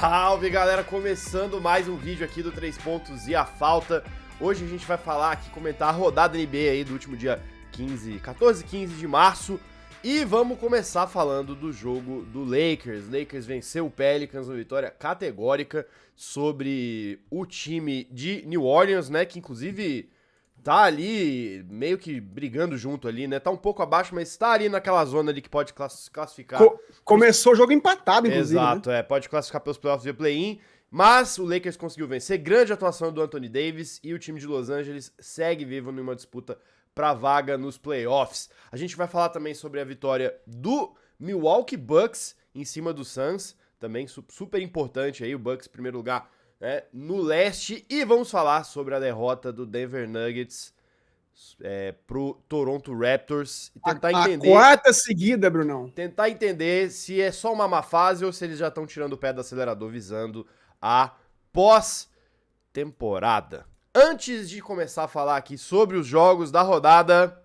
Salve, galera! Começando mais um vídeo aqui do 3 Pontos e a Falta. Hoje a gente vai falar aqui, comentar a rodada NBA aí do último dia 14 e 15 de março. E vamos começar falando do jogo do Lakers. Lakers venceu o Pelicans, uma vitória categórica sobre o time de New Orleans, né? Que inclusive tá ali meio que brigando junto ali, né? Tá um pouco abaixo, mas tá ali naquela zona ali que pode classificar. Começou o jogo empatado, inclusive. Exato, né? Pode classificar pelos playoffs via play-in. Mas o Lakers conseguiu vencer. Grande atuação do Anthony Davis e o time de Los Angeles segue vivo numa disputa para vaga nos playoffs. A gente vai falar também sobre a vitória do Milwaukee Bucks em cima do Suns, também super importante aí, o Bucks em primeiro lugar, né, no leste. E vamos falar sobre a derrota do Denver Nuggets pro Toronto Raptors e tentar entender... A quarta seguida, Brunão. Tentar entender se é só uma má fase ou se eles já estão tirando o pé do acelerador visando a pós-temporada. Antes de começar a falar aqui sobre os jogos da rodada,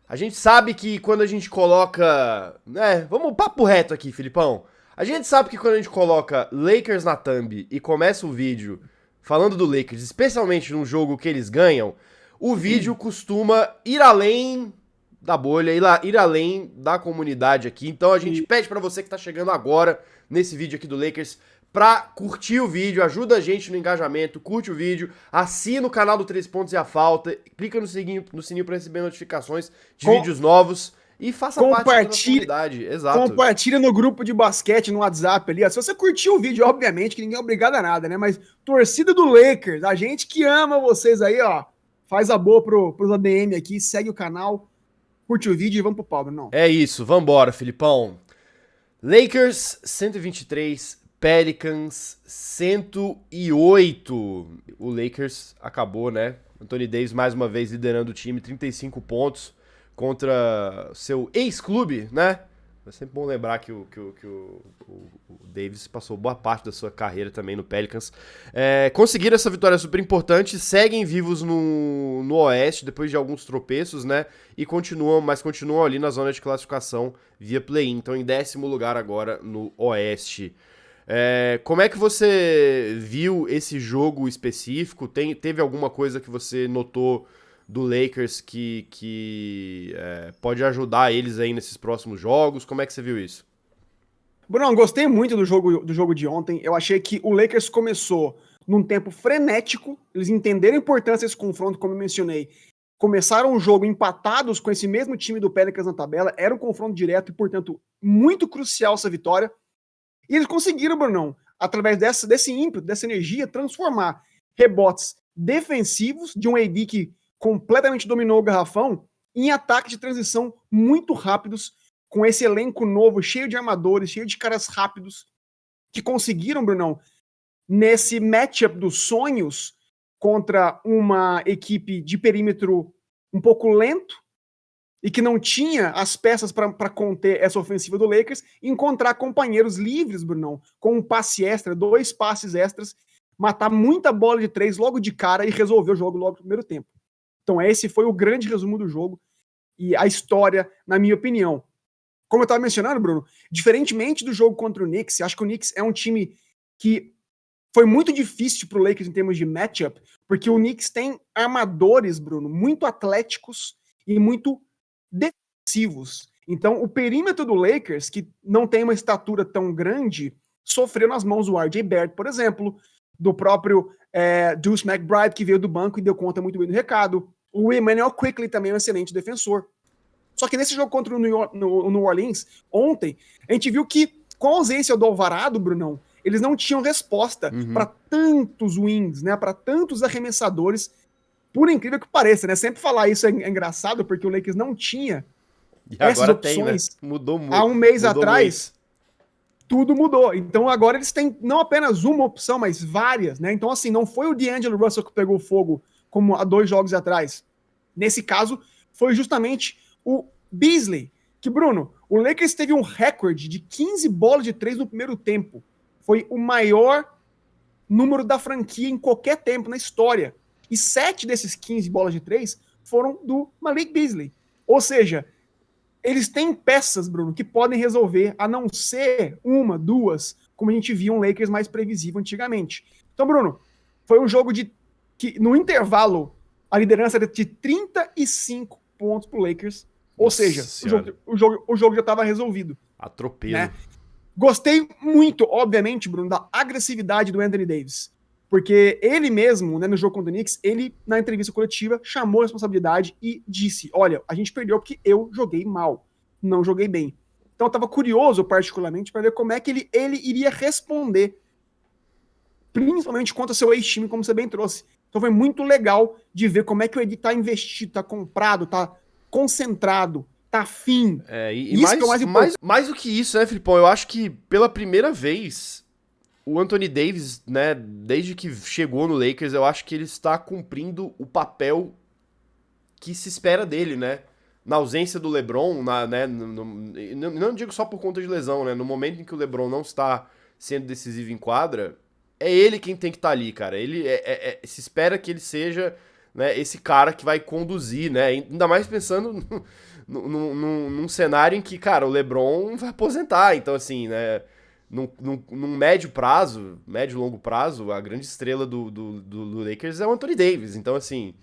a gente sabe que quando a gente coloca... vamos papo reto aqui, Filipão. A gente sabe que quando a gente coloca Lakers na thumb e começa o vídeo falando do Lakers, especialmente num jogo que eles ganham, o vídeo costuma ir além da bolha, ir além da comunidade aqui. Então a gente pede pra você que tá chegando agora nesse vídeo aqui do Lakers pra curtir o vídeo, ajuda a gente no engajamento, curte o vídeo, assina o canal do 3 Pontos e a Falta, clica no sininho pra receber notificações de vídeos novos e faça parte da comunidade. Exato. Compartilha no grupo de basquete, no WhatsApp ali. Se você curtiu o vídeo, obviamente, que ninguém é obrigado a nada, né? Mas torcida do Lakers, a gente que ama vocês aí, ó, faz a boa pros ADM aqui, segue o canal, curte o vídeo e vamos pro pau, não. É isso, vambora, Filipão. Lakers 123, Pelicans 108. O Lakers acabou, né? Anthony Davis mais uma vez liderando o time, 35 pontos contra seu ex-clube, né? É sempre bom lembrar que o Davis passou boa parte da sua carreira também no Pelicans. Conseguiram essa vitória super importante, seguem vivos no Oeste depois de alguns tropeços, né? E continuam ali na zona de classificação via play-in. Então em 10º lugar agora no Oeste. Como é que você viu esse jogo específico? Teve alguma coisa que você notou do Lakers que pode ajudar eles aí nesses próximos jogos? Como é que você viu isso? Bruno, gostei muito do jogo de ontem. Eu achei que o Lakers começou num tempo frenético. Eles entenderam a importância desse confronto, como eu mencionei. Começaram o jogo empatados com esse mesmo time do Pelicans na tabela. Era um confronto direto e, portanto, muito crucial essa vitória. E eles conseguiram, Brunão, através desse ímpeto, dessa energia, transformar rebotes defensivos de um AD que completamente dominou o garrafão em ataque de transição muito rápidos, com esse elenco novo, cheio de armadores, cheio de caras rápidos, que conseguiram, Brunão, nesse matchup dos sonhos contra uma equipe de perímetro um pouco lento e que não tinha as peças para conter essa ofensiva do Lakers, encontrar companheiros livres, Brunão, com um passe extra, 2 passes extras, matar muita bola de 3 logo de cara e resolver o jogo logo no primeiro tempo. Então esse foi o grande resumo do jogo e a história, na minha opinião. Como eu estava mencionando, Bruno, diferentemente do jogo contra o Knicks, acho que o Knicks é um time que foi muito difícil para o Lakers em termos de matchup, porque o Knicks tem armadores, Bruno, muito atléticos e muito defensivos. Então o perímetro do Lakers, que não tem uma estatura tão grande, sofreu nas mãos do R.J. Barrett, por exemplo, do próprio Deuce McBride, que veio do banco e deu conta muito bem do recado. O Emmanuel Quickley também é um excelente defensor. Só que nesse jogo contra o New Orleans, ontem, a gente viu que, com a ausência do Alvarado, Brunão, eles não tinham resposta para tantos wings, né? Para tantos arremessadores, por incrível que pareça, né? Sempre falar isso é engraçado, porque o Lakers não tinha essas opções. Tem, né? Mudou muito. Há um mês atrás, tudo mudou. Então agora eles têm não apenas uma opção, mas várias, né? Então assim, não foi o D'Angelo Russell que pegou fogo como há 2 jogos atrás. Nesse caso, foi justamente o Beasley, que, Bruno, o Lakers teve um recorde de 15 bolas de 3 no primeiro tempo. Foi o maior número da franquia em qualquer tempo na história. E 7 desses 15 bolas de 3 foram do Malik Beasley. Ou seja, eles têm peças, Bruno, que podem resolver, a não ser 1, 2, como a gente via um Lakers mais previsível antigamente. Então, Bruno, foi um jogo que no intervalo a liderança era de 35 pontos pro Lakers, ou seja, o jogo já estava resolvido. Atropelo. Né? Gostei muito, obviamente, Bruno, da agressividade do Anthony Davis. Porque ele mesmo, né, no jogo contra o Knicks, ele, na entrevista coletiva, chamou a responsabilidade e disse, olha, a gente perdeu porque eu joguei mal, não joguei bem. Então eu tava curioso, particularmente, para ver como é que ele iria responder, principalmente contra seu ex-time, como você bem trouxe. Então foi muito legal de ver como é que o Edi tá investido, tá comprado, tá concentrado, tá afim. E mais do que isso, né, Filipão? Eu acho que pela primeira vez o Anthony Davis, né, desde que chegou no Lakers, eu acho que ele está cumprindo o papel que se espera dele, né? Na ausência do LeBron, não digo só por conta de lesão, né? No momento em que o LeBron não está sendo decisivo em quadra, é ele quem tem que estar ali, cara. Ele se espera que ele seja, né, esse cara que vai conduzir, né? Ainda mais pensando num cenário em que, cara, o LeBron vai aposentar, então assim, né? Num médio e longo prazo, a grande estrela do Lakers é o Anthony Davis. Então, assim,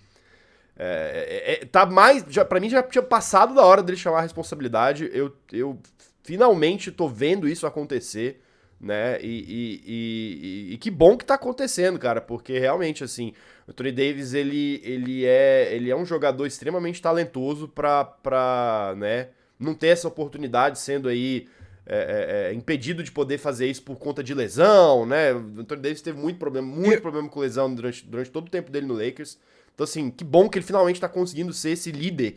tá mais. Pra mim já tinha passado da hora dele chamar a responsabilidade. Eu finalmente tô vendo isso acontecer, né? E que bom que tá acontecendo, cara, porque realmente, assim, o Anthony Davis ele é um jogador extremamente talentoso pra né, não ter essa oportunidade sendo aí. Impedido de poder fazer isso por conta de lesão, né? O Anthony Davis teve muito problema com lesão durante todo o tempo dele no Lakers. Então, assim, que bom que ele finalmente tá conseguindo ser esse líder,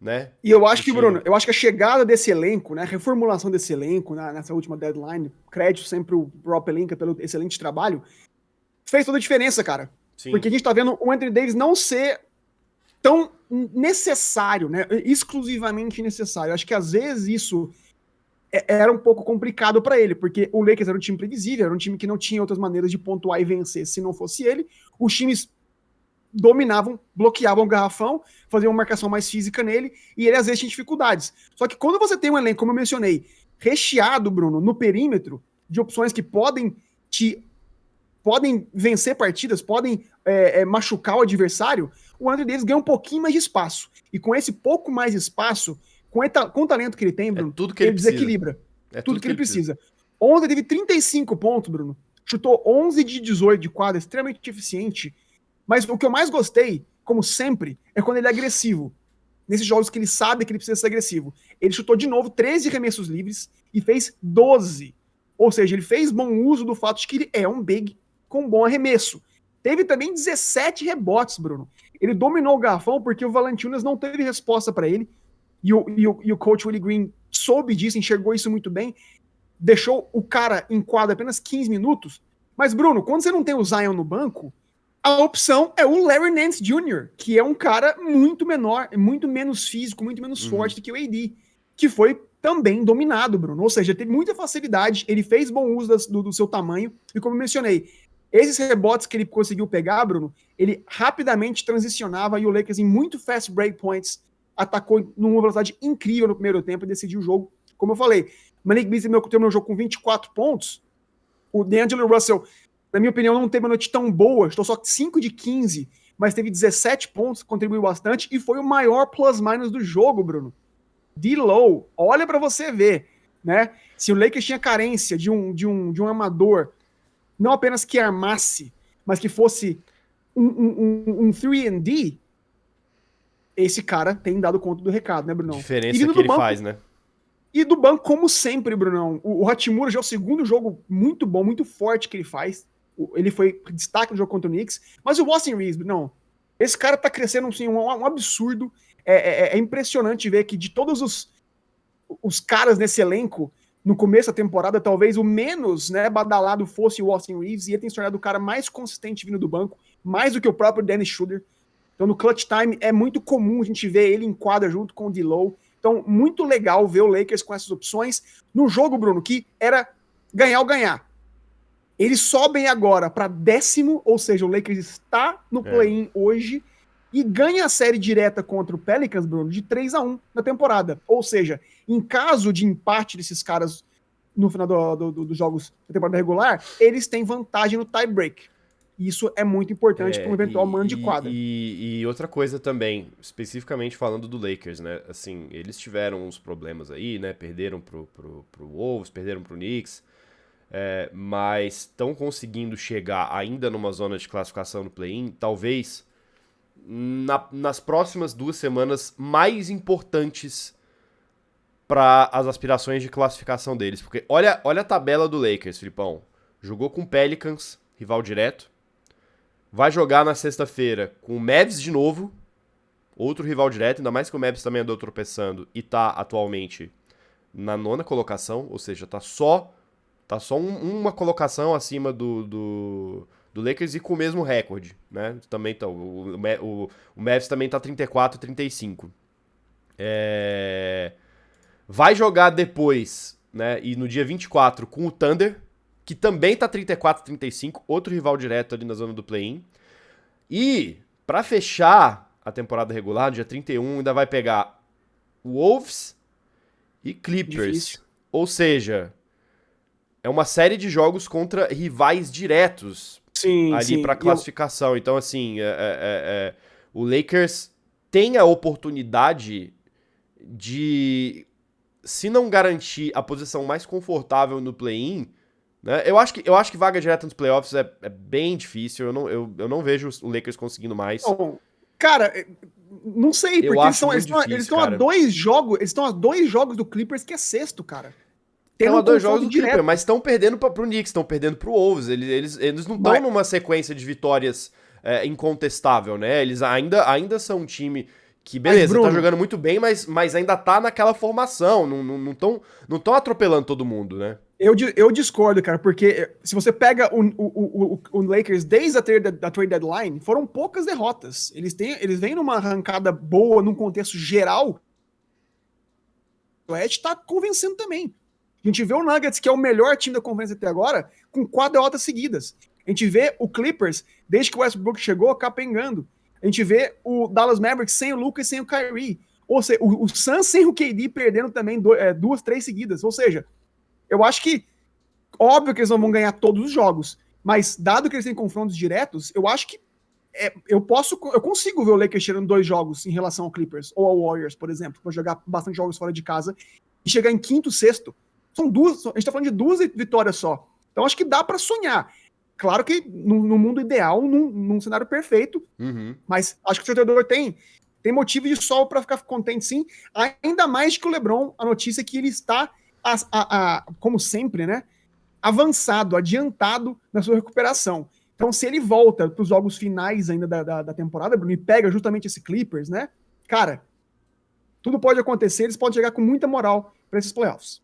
né? E eu acho que, Bruno, a chegada desse elenco, né, a reformulação desse elenco nessa última deadline, crédito sempre pro Rob Pelinka pelo excelente trabalho, fez toda a diferença, cara. Sim. Porque a gente tá vendo o Anthony Davis não ser tão necessário, né? Exclusivamente necessário. Eu acho que às vezes isso era um pouco complicado para ele, porque o Lakers era um time previsível, era um time que não tinha outras maneiras de pontuar e vencer se não fosse ele. Os times dominavam, bloqueavam o garrafão, faziam uma marcação mais física nele, e ele às vezes tinha dificuldades. Só que quando você tem um elenco, como eu mencionei, recheado, Bruno, no perímetro, de opções que podem vencer partidas, podem machucar o adversário, o Anthony Davis ganha um pouquinho mais de espaço. E com esse pouco mais de espaço, com o talento que ele tem, Bruno, tudo que ele desequilibra. Tudo que ele precisa. Ontem teve 35 pontos, Bruno. Chutou 11 de 18 de quadra, extremamente eficiente. Mas o que eu mais gostei, como sempre, é quando ele é agressivo. Nesses jogos que ele sabe que ele precisa ser agressivo. Ele chutou de novo 13 arremessos livres e fez 12. Ou seja, ele fez bom uso do fato de que ele é um big com bom arremesso. Teve também 17 rebotes, Bruno. Ele dominou o garrafão porque o Valanciunas não teve resposta para ele. E o coach Willie Green soube disso, enxergou isso muito bem, deixou o cara em quadra apenas 15 minutos. Mas, Bruno, quando você não tem o Zion no banco, a opção é o Larry Nance Jr., que é um cara muito menor, muito menos físico, muito menos forte do que o AD, que foi também dominado, Bruno. Ou seja, teve muita facilidade, ele fez bom uso do seu tamanho, e como eu mencionei, esses rebotes que ele conseguiu pegar, Bruno, ele rapidamente transicionava e o Lakers em muito fast break points atacou numa velocidade incrível no primeiro tempo e decidiu o jogo. Como eu falei, Malik Beasley terminou o jogo com 24 pontos. O D'Angelo Russell, na minha opinião, não teve uma noite tão boa. Estou só 5 de 15, mas teve 17 pontos, contribuiu bastante e foi o maior plus-minus do jogo, Bruno. D-Low, olha para você ver, né? Se o Lakers tinha carência de um armador, não apenas que armasse, mas que fosse um 3&D, esse cara tem dado conta do recado, né, Brunão? Diferença que ele faz, né? E do banco, como sempre, Brunão. O Hachimura já é o segundo jogo muito bom, muito forte que ele faz. Ele foi destaque no jogo contra o Knicks. Mas o Austin Reeves, Brunão, esse cara tá crescendo assim, um absurdo. É impressionante ver que de todos os caras nesse elenco, no começo da temporada, talvez o menos, né, badalado fosse o Austin Reeves, e ele tem se tornado o cara mais consistente vindo do banco, mais do que o próprio Dennis Schroeder. Então, no clutch time, é muito comum a gente ver ele em quadra junto com o D-Low. Então, muito legal ver o Lakers com essas opções. No jogo, Bruno, que era ganhar ou ganhar. Eles sobem agora para 10º, ou seja, o Lakers está no play-in hoje e ganha a série direta contra o Pelicans, Bruno, de 3-1 na temporada. Ou seja, em caso de empate desses caras no final dos jogos da temporada regular, eles têm vantagem no tie break. Isso é muito importante para um eventual mano de quadra. E outra coisa também, especificamente falando do Lakers, né? Assim, eles tiveram uns problemas aí, né? Perderam pro Wolves, perderam pro Knicks, mas estão conseguindo chegar ainda numa zona de classificação no play-in, talvez nas próximas 2 semanas mais importantes para as aspirações de classificação deles. Porque olha a tabela do Lakers, Filipão. Jogou com o Pelicans, rival direto. Vai jogar na sexta-feira com o Mavs de novo, outro rival direto, ainda mais que o Mavs também andou tropeçando e tá atualmente na 9ª colocação, ou seja, tá só uma colocação acima do Lakers e com o mesmo recorde, né? Também tá, o Mavs também tá 34-35. Vai jogar depois, né? E no dia 24 com o Thunder, que também tá 34-35, outro rival direto ali na zona do play-in. E, pra fechar a temporada regular, no dia 31, ainda vai pegar Wolves e Clippers. Difícil. Ou seja, é uma série de jogos contra rivais diretos ali pra classificação. Então, assim, o Lakers tem a oportunidade de, se não garantir a posição mais confortável no play-in, né? Eu acho que vaga direta nos playoffs é bem difícil. Eu não vejo o Lakers conseguindo mais. Bom, cara, não sei, porque eles estão a 2 jogos. Eles estão a 2 jogos do Clippers, que é sexto, cara. Estão a 2 jogos do Clippers, mas estão perdendo pro Knicks, estão perdendo pro Wolves. Eles não estão numa sequência de vitórias incontestável, né? Eles ainda são um time que, beleza, Bruno, tá jogando muito bem, mas ainda tá naquela formação. Não tão atropelando todo mundo, né? Eu discordo, cara, porque se você pega o Lakers desde a trade deadline, foram poucas derrotas. Eles vêm numa arrancada boa, num contexto geral. O Oeste tá convencendo também. A gente vê o Nuggets, que é o melhor time da conferência até agora, com 4 derrotas seguidas. A gente vê o Clippers, desde que o Westbrook chegou, capengando. A gente vê o Dallas Mavericks sem o Luka e sem o Kyrie. Ou seja, o Suns sem o KD perdendo também 2, 3 seguidas. Ou seja, eu acho que, óbvio que eles não vão ganhar todos os jogos, mas dado que eles têm confrontos diretos, eu acho que eu consigo ver o Lakers tirando 2 jogos em relação ao Clippers ou ao Warriors, por exemplo, para jogar bastante jogos fora de casa e chegar em quinto, sexto. A gente tá falando de 2 vitórias só. Então acho que dá para sonhar. Claro que no mundo ideal, num cenário perfeito, mas acho que o torcedor tem motivo de sol para ficar contente, sim. Ainda mais que o LeBron, a notícia é que ele está como sempre, né, avançado, adiantado na sua recuperação. Então, se ele volta para os jogos finais ainda da temporada, Bruno, e pega justamente esse Clippers, né, cara, tudo pode acontecer, eles podem chegar com muita moral para esses playoffs.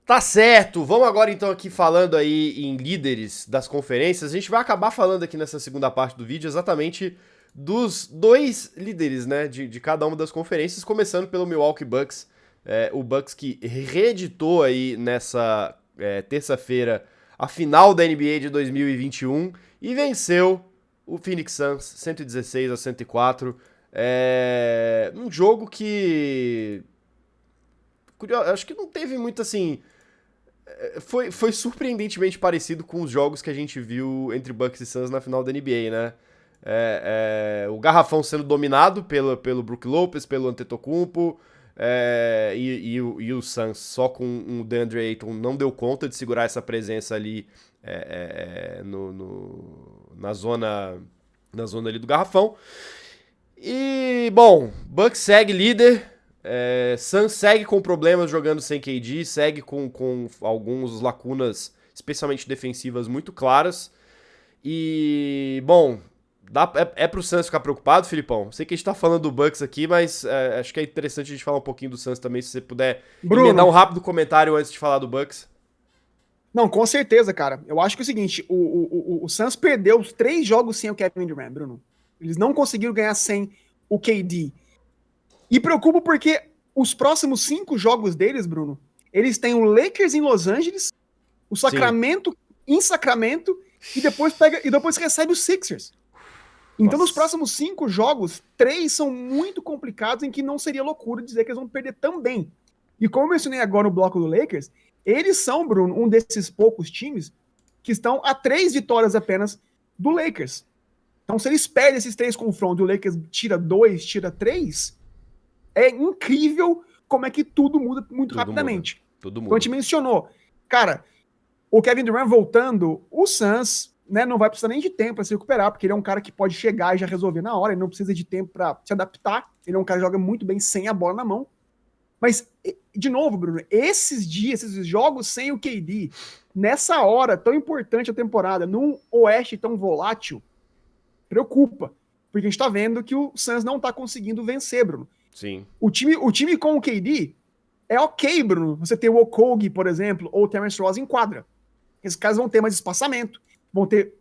Tá certo, vamos agora então aqui falando aí em líderes das conferências. A gente vai acabar falando aqui nessa segunda parte do vídeo exatamente dos 2 líderes, né, de cada uma das conferências, começando pelo Milwaukee Bucks. O Bucks que reeditou aí nessa terça-feira a final da NBA de 2021 e venceu o Phoenix Suns 116-104. Um jogo que, acho que não teve muito assim, foi surpreendentemente parecido com os jogos que a gente viu entre Bucks e Suns na final da NBA, né? O garrafão sendo dominado pelo Brook Lopez, pelo Antetokounmpo, e o Suns só com o DeAndre Ayton não deu conta de segurar essa presença ali na zona ali do garrafão. E, bom, Bucks segue líder, Suns segue com problemas jogando sem KD, segue com algumas lacunas, especialmente defensivas, muito claras. E, bom, pro Suns ficar preocupado, Filipão? Sei que a gente tá falando do Bucks aqui, mas acho que é interessante a gente falar um pouquinho do Suns também, se você puder emendar um rápido comentário antes de falar do Bucks. Não, com certeza, cara. Eu acho que é o seguinte, o Suns perdeu os 3 jogos sem o Kevin Durant, Bruno. Eles não conseguiram ganhar sem o KD. E preocupa porque os próximos 5 jogos deles, Bruno, eles têm o Lakers em Los Angeles, o Sacramento em Sacramento, e depois recebe os Sixers. Então, nos próximos 5 jogos, 3 são muito complicados, em que não seria loucura dizer que eles vão perder também. E como eu mencionei agora no bloco do Lakers, eles são, Bruno, um desses poucos times que estão a 3 vitórias apenas do Lakers. Então, se eles perdem esses 3 confrontos e o Lakers tira 2, tira 3, é incrível como é que tudo muda muito rapidamente. Tudo muda. Então, a gente mencionou, cara, o Kevin Durant voltando, o Suns, né, não vai precisar nem de tempo para se recuperar, porque ele é um cara que pode chegar e já resolver na hora, ele não precisa de tempo para se adaptar, ele é um cara que joga muito bem sem a bola na mão. Mas, de novo, Bruno, esses dias, esses jogos sem o KD, nessa hora tão importante a temporada, num oeste tão volátil, preocupa. Porque a gente tá vendo que o Suns não tá conseguindo vencer, Bruno. Sim. O time com o KD é ok, Bruno. Você tem o Okogie, por exemplo, ou o Terrence Ross em quadra. Esses caras vão ter mais espaçamento, vão ter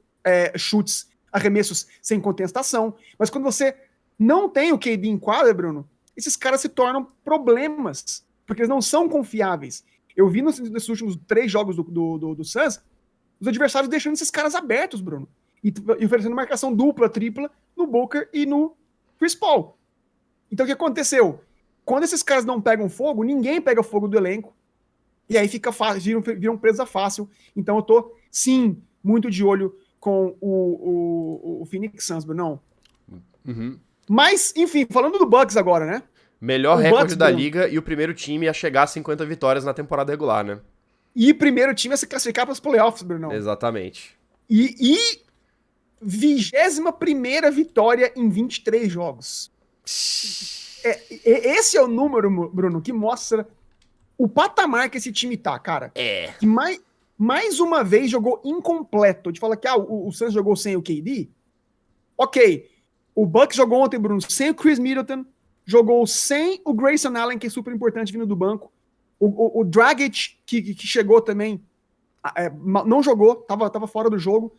chutes, arremessos sem contestação. Mas quando você não tem o KD em quadra, Bruno, esses caras se tornam problemas, porque eles não são confiáveis. Eu vi nesses últimos 3 jogos do Suns, os adversários deixando esses caras abertos, Bruno, e oferecendo marcação dupla, tripla no Booker e no Chris Paul. Então o que aconteceu? Quando esses caras não pegam fogo, ninguém pega fogo do elenco, e aí fica fácil, viram presa fácil. Então eu tô, sim, muito de olho com o Phoenix Suns, Bruno. Uhum. Mas, enfim, falando do Bucks agora, né? Melhor O recorde Bucks, da Bruno, liga e o primeiro time a chegar a 50 vitórias na temporada regular, né? e primeiro time a se classificar para os playoffs, Bruno. Exatamente. E 21ª vitória em 23 jogos. Esse é o número, Bruno, que mostra o patamar que esse time tá, cara. Que mais uma vez jogou incompleto. De falar que o Suns jogou sem o KD. Ok. O Bucks jogou ontem, Bruno, sem o Chris Middleton. Jogou sem o Grayson Allen, que é super importante vindo do banco. O Dragic, que chegou também, não jogou, tava fora do jogo.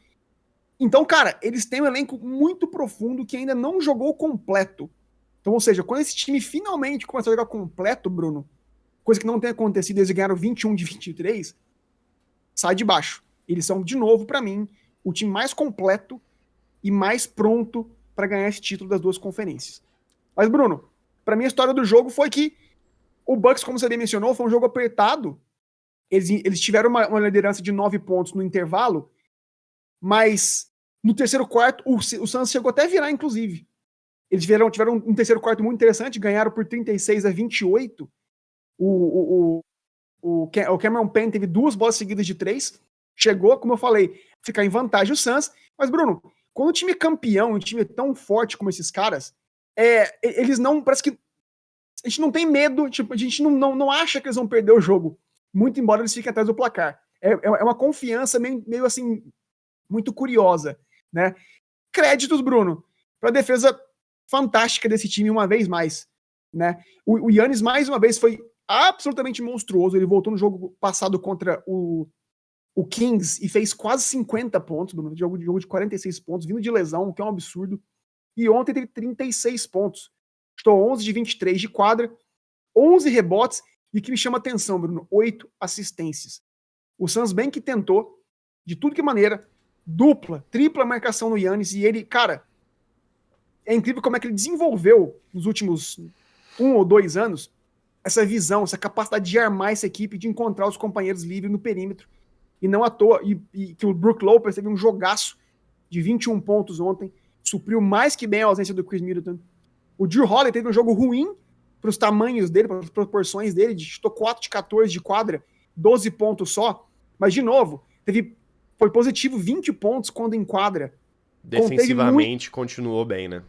Então, cara, eles têm um elenco muito profundo que ainda não jogou completo. Então, ou seja, quando esse time finalmente começar a jogar completo, Bruno, coisa que não tem acontecido, eles ganharam 21 de 23, sai de baixo. Eles são, de novo, pra mim, o time mais completo e mais pronto pra ganhar esse título das 2 conferências. Mas, Bruno, pra mim a história do jogo foi que o Bucks, como você bem mencionou, foi um jogo apertado. Eles tiveram uma liderança de 9 pontos no intervalo, mas no terceiro quarto, o Suns chegou até a virar, inclusive. Eles tiveram um terceiro quarto muito interessante, ganharam por 36-28. O Cameron Payne teve 2 bolas seguidas de 3. Chegou, como eu falei, ficar em vantagem o Suns. Mas, Bruno, quando o time é campeão, um time tão forte como esses caras, eles não, parece que a gente não tem medo, tipo, a gente não acha que eles vão perder o jogo, muito embora eles fiquem atrás do placar. É uma confiança meio assim, muito curiosa, né? Créditos, Bruno, para a defesa fantástica desse time uma vez mais, né? O Giannis, mais uma vez, foi absolutamente monstruoso. Ele voltou no jogo passado contra o Kings e fez quase 50 pontos, Bruno, jogo de 46 pontos, vindo de lesão, o que é um absurdo. E ontem teve 36 pontos. Estou 11 de 23 de quadra, 11 rebotes, e o que me chama atenção, Bruno, 8 assistências. O Suns bem que tentou, de tudo que maneira, dupla, tripla marcação no Giannis, e ele, cara, é incrível como é que ele desenvolveu nos últimos 1 ou 2 anos essa visão, essa capacidade de armar essa equipe, de encontrar os companheiros livres no perímetro, e não à toa, e que o Brook Lopez teve um jogaço de 21 pontos ontem, supriu mais que bem a ausência do Chris Middleton. O Drew Holiday teve um jogo ruim para os tamanhos dele, para as proporções dele, chutou 4 de 14 de quadra, 12 pontos só, mas de novo, foi positivo 20 pontos quando em quadra. Defensivamente continuou bem, né?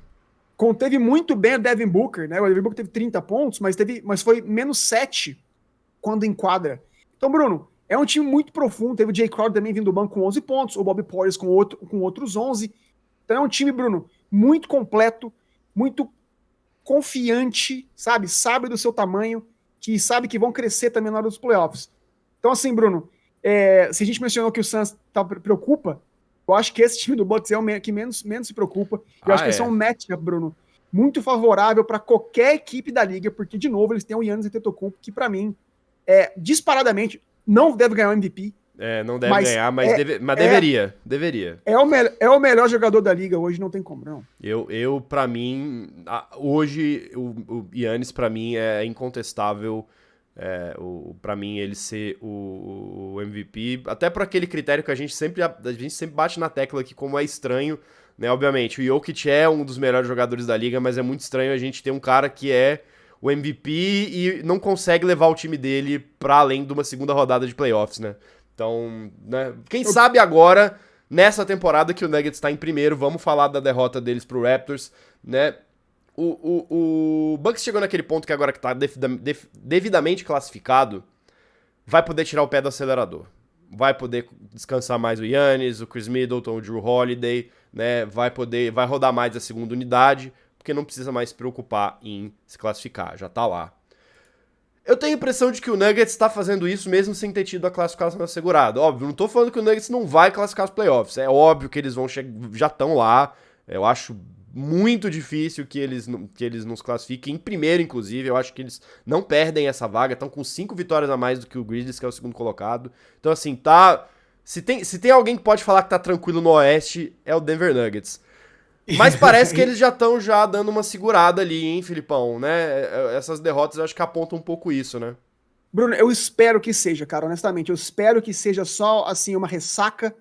Conteve muito bem o Devin Booker, né? O Devin Booker teve 30 pontos, mas foi menos 7 quando em quadra. Então, Bruno, é um time muito profundo. Teve o Jay Crowder também vindo do banco com 11 pontos, o Bobby Portis com outros 11. Então é um time, Bruno, muito completo, muito confiante, sabe do seu tamanho, que sabe que vão crescer também na hora dos playoffs. Então, assim, Bruno, se a gente mencionou que o Suns preocupa, eu acho que esse time do Bucks é o que menos se preocupa. Eu acho que esse é um matchup, Bruno, muito favorável para qualquer equipe da liga, porque, de novo, eles têm o Giannis Antetokounmpo, que para mim, disparadamente, não deve ganhar o MVP. Não deve ganhar, mas deveria. É o melhor jogador da liga hoje, não tem como, não. Eu para mim, hoje, o Giannis, para mim, é incontestável Pra mim, ele ser o MVP, até por aquele critério que a gente sempre bate na tecla aqui, como é estranho, né? Obviamente, o Jokic é um dos melhores jogadores da liga, mas é muito estranho a gente ter um cara que é o MVP e não consegue levar o time dele pra além de uma segunda rodada de playoffs, né? Então, né? Quem sabe agora, nessa temporada que o Nuggets tá em primeiro, vamos falar da derrota deles pro Raptors, né? O Bucks chegou naquele ponto que agora que tá devidamente classificado, vai poder tirar o pé do acelerador. Vai poder descansar mais o Giannis, o Chris Middleton, o Drew Holiday, né? Vai rodar mais a segunda unidade, porque não precisa mais se preocupar em se classificar, já tá lá. Eu tenho a impressão de que o Nuggets tá fazendo isso mesmo sem ter tido a classificação assegurada. Óbvio, não tô falando que o Nuggets não vai classificar os playoffs. É óbvio que eles já estão lá. Eu acho muito difícil que eles nos classifiquem em primeiro, inclusive. Eu acho que eles não perdem essa vaga. Estão com 5 vitórias a mais do que o Grizzlies, que é o segundo colocado. Então, assim, tá... Se tem alguém que pode falar que tá tranquilo no Oeste, é o Denver Nuggets. Mas parece que eles já estão dando uma segurada ali, hein, Filipão, né? Essas derrotas eu acho que apontam um pouco isso, né? Bruno, eu espero que seja, cara, honestamente. Eu espero que seja só, assim, uma ressaca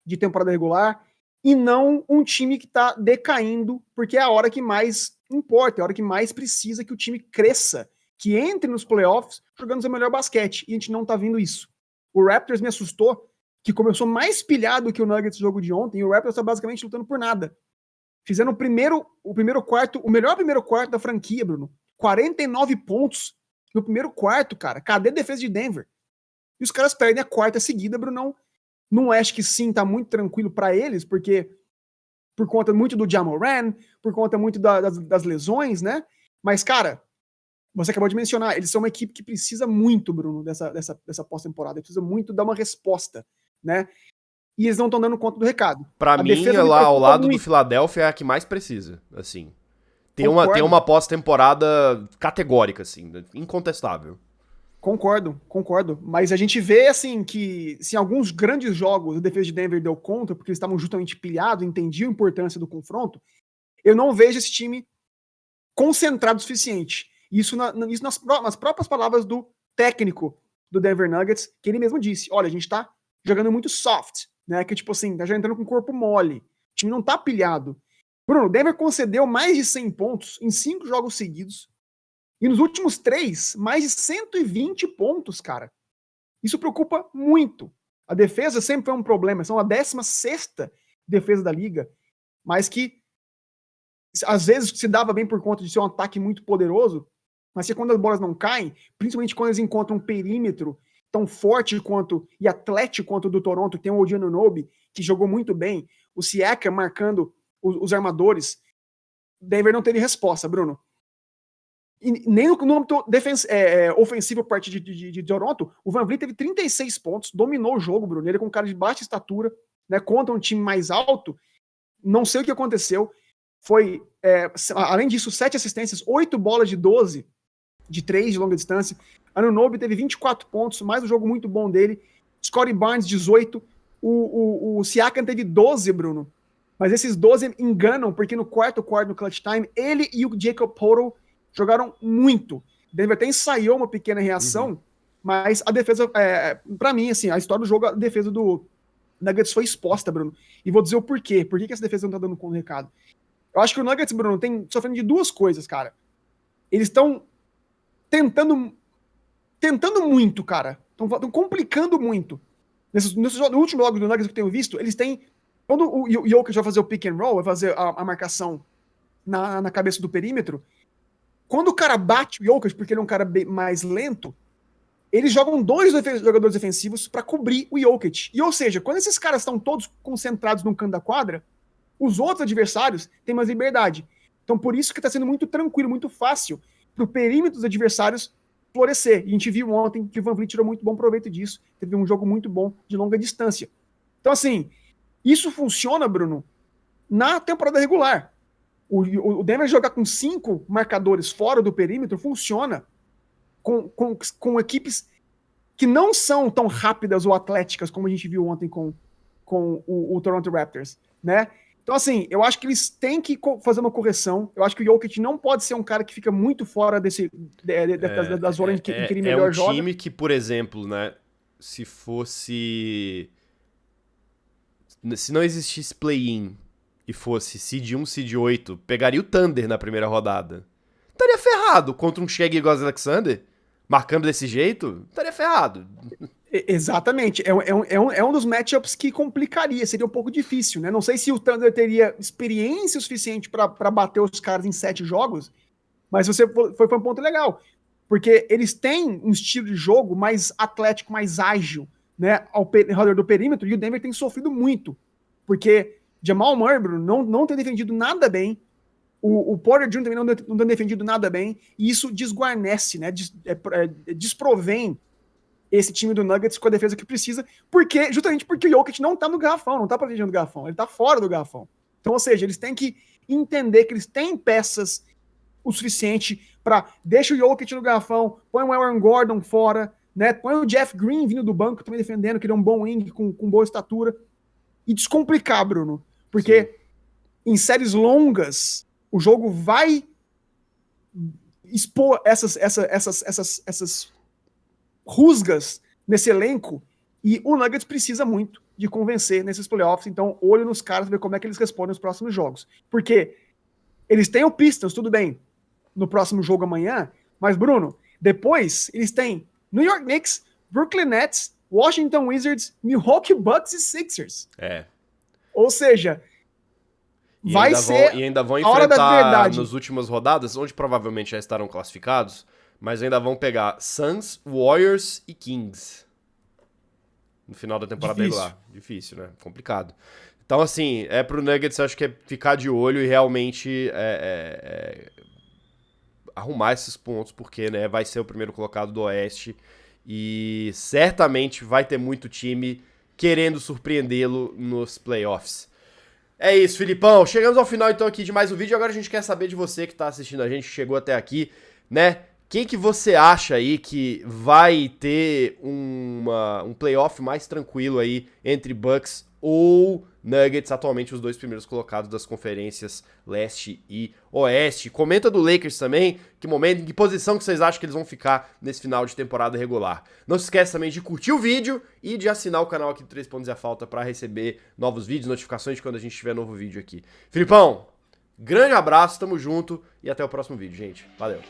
de temporada regular e não um time que tá decaindo, porque é a hora que mais importa, é a hora que mais precisa que o time cresça, que entre nos playoffs jogando seu melhor basquete. E a gente não tá vendo isso. O Raptors me assustou, que começou mais pilhado que o Nuggets no jogo de ontem, e o Raptors tá basicamente lutando por nada. Fizeram o primeiro quarto, o melhor primeiro quarto da franquia, Bruno. 49 pontos no primeiro quarto, cara. Cadê a defesa de Denver? E os caras perdem a quarta seguida, Brunão. Não acho que sim, tá muito tranquilo para eles, porque por conta muito do Ja Morant, por conta muito das lesões, né? Mas, cara, você acabou de mencionar, eles são uma equipe que precisa muito, Bruno, dessa pós-temporada. Precisa muito dar uma resposta, né? E eles não estão dando conta do recado. Pra mim, lá ao lado do Philadelphia é a que mais precisa, assim. Tem uma pós-temporada categórica, assim, incontestável. Concordo. Mas a gente vê, assim, que se em alguns grandes jogos a defesa de Denver deu conta, porque eles estavam justamente pilhados, entendiam a importância do confronto, eu não vejo esse time concentrado o suficiente. Isso nas próprias palavras do técnico do Denver Nuggets, que ele mesmo disse, olha, a gente tá jogando muito soft, né, que tipo assim, tá já entrando com o corpo mole, o time não tá pilhado. Bruno, o Denver concedeu mais de 100 pontos em 5 jogos seguidos, e nos últimos 3, mais de 120 pontos, cara. Isso preocupa muito. A defesa sempre foi um problema, são a 16ª defesa da liga, mas que às vezes se dava bem por conta de ser um ataque muito poderoso, mas que quando as bolas não caem, principalmente quando eles encontram um perímetro tão forte quanto e atlético quanto o do Toronto, tem o OG Anunoby, que jogou muito bem, o Siakam marcando os armadores, Denver não teve resposta, Bruno. E nem no âmbito ofensivo por parte de Toronto, o VanVleet teve 36 pontos, dominou o jogo, Bruno, ele com um cara de baixa estatura, né, contra um time mais alto, não sei o que aconteceu, foi, além disso, 7 assistências, 8 bolas de 12, de 3 de longa distância. Anunoby teve 24 pontos, mais um jogo muito bom dele. Scottie Barnes, 18. O Siakam teve 12, Bruno. Mas esses 12 enganam, porque no quarto no clutch time, ele e o Jacob Poeltl jogaram muito. Denver até ensaiou uma pequena reação, mas a defesa, pra mim, assim, a história do jogo, a defesa do Nuggets foi exposta, Bruno. E vou dizer o porquê. Por que essa defesa não tá dando conta do recado? Eu acho que o Nuggets, Bruno, tem sofrendo de duas coisas, cara. Eles estão tentando muito, cara. Estão complicando muito. Nesses últimos jogos do Nuggets que eu tenho visto, eles têm... Quando o Jokic vai fazer o pick and roll, vai fazer a marcação na cabeça do perímetro, quando o cara bate o Jokic, porque ele é um cara mais lento, eles jogam 2 jogadores defensivos para cobrir o Jokic. E, ou seja, quando esses caras estão todos concentrados num canto da quadra, os outros adversários têm mais liberdade. Então, por isso que está sendo muito tranquilo, muito fácil para o perímetro dos adversários florescer. E a gente viu ontem que o VanVleet tirou muito bom proveito disso. Teve um jogo muito bom de longa distância. Então, assim, isso funciona, Bruno, na temporada regular. O Denver jogar com 5 marcadores fora do perímetro funciona com equipes que não são tão rápidas ou atléticas como a gente viu ontem com o Toronto Raptors, né? Então, assim, eu acho que eles têm que fazer uma correção. Eu acho que o Jokic não pode ser um cara que fica muito fora da zona em que ele É um melhor joga. time que, por exemplo, né, se fosse... Se não existisse play-in e fosse seed 1, seed 8, pegaria o Thunder na primeira rodada. Estaria ferrado contra um Shai Gilgeous-Alexander, marcando desse jeito, estaria ferrado. Exatamente. É um dos matchups que complicaria, seria um pouco difícil, né? Não sei se o Thunder teria experiência o suficiente para bater os caras em 7 jogos, mas foi um ponto legal. Porque eles têm um estilo de jogo mais atlético, mais ágil, né? Ao redor do perímetro, e o Denver tem sofrido muito. Porque Jamal Murray, Bruno, não tem defendido nada bem. O Porter Jr. também não tem defendido nada bem. E isso desguarnece, né? Desprovém esse time do Nuggets com a defesa que precisa, justamente porque o Jokic não tá no garrafão, não tá protegendo o garrafão, ele tá fora do garrafão. Então, ou seja, eles têm que entender que eles têm peças o suficiente para deixa o Jokic no garrafão, põe o Aaron Gordon fora, né? Põe o Jeff Green vindo do banco também defendendo, que ele é um bom wing com boa estatura, e descomplicar, Bruno. Porque sim, em séries longas, o jogo vai expor essas rusgas nesse elenco, e o Nuggets precisa muito de convencer nesses playoffs. Então, olho nos caras, ver como é que eles respondem nos próximos jogos. Porque eles têm o Pistons, tudo bem, no próximo jogo amanhã, mas, Bruno, depois eles têm New York Knicks, Brooklyn Nets, Washington Wizards, Milwaukee Bucks e Sixers. Ou seja, vai ser e ainda vão a hora da enfrentar verdade. nas últimas rodadas, onde provavelmente já estarão classificados, mas ainda vão pegar Suns, Warriors e Kings no final da temporada regular. Difícil, né? Complicado. Então, assim, pro Nuggets, acho que é ficar de olho e realmente arrumar esses pontos, porque, né, vai ser o primeiro colocado do Oeste e certamente vai ter muito time querendo surpreendê-lo nos playoffs. É isso, Filipão. Chegamos ao final, então, aqui de mais um vídeo. Agora a gente quer saber de você que tá assistindo a gente, chegou até aqui, né? Quem que você acha aí que vai ter um playoff mais tranquilo aí entre Bucks ou Nuggets, atualmente os dois primeiros colocados das conferências Leste e Oeste? Comenta do Lakers também, em que posição que vocês acham que eles vão ficar nesse final de temporada regular. Não se esqueça também de curtir o vídeo e de assinar o canal aqui do 3 Pontos e a Falta para receber novos vídeos, notificações de quando a gente tiver novo vídeo aqui. Filipão, grande abraço, tamo junto e até o próximo vídeo, gente. Valeu!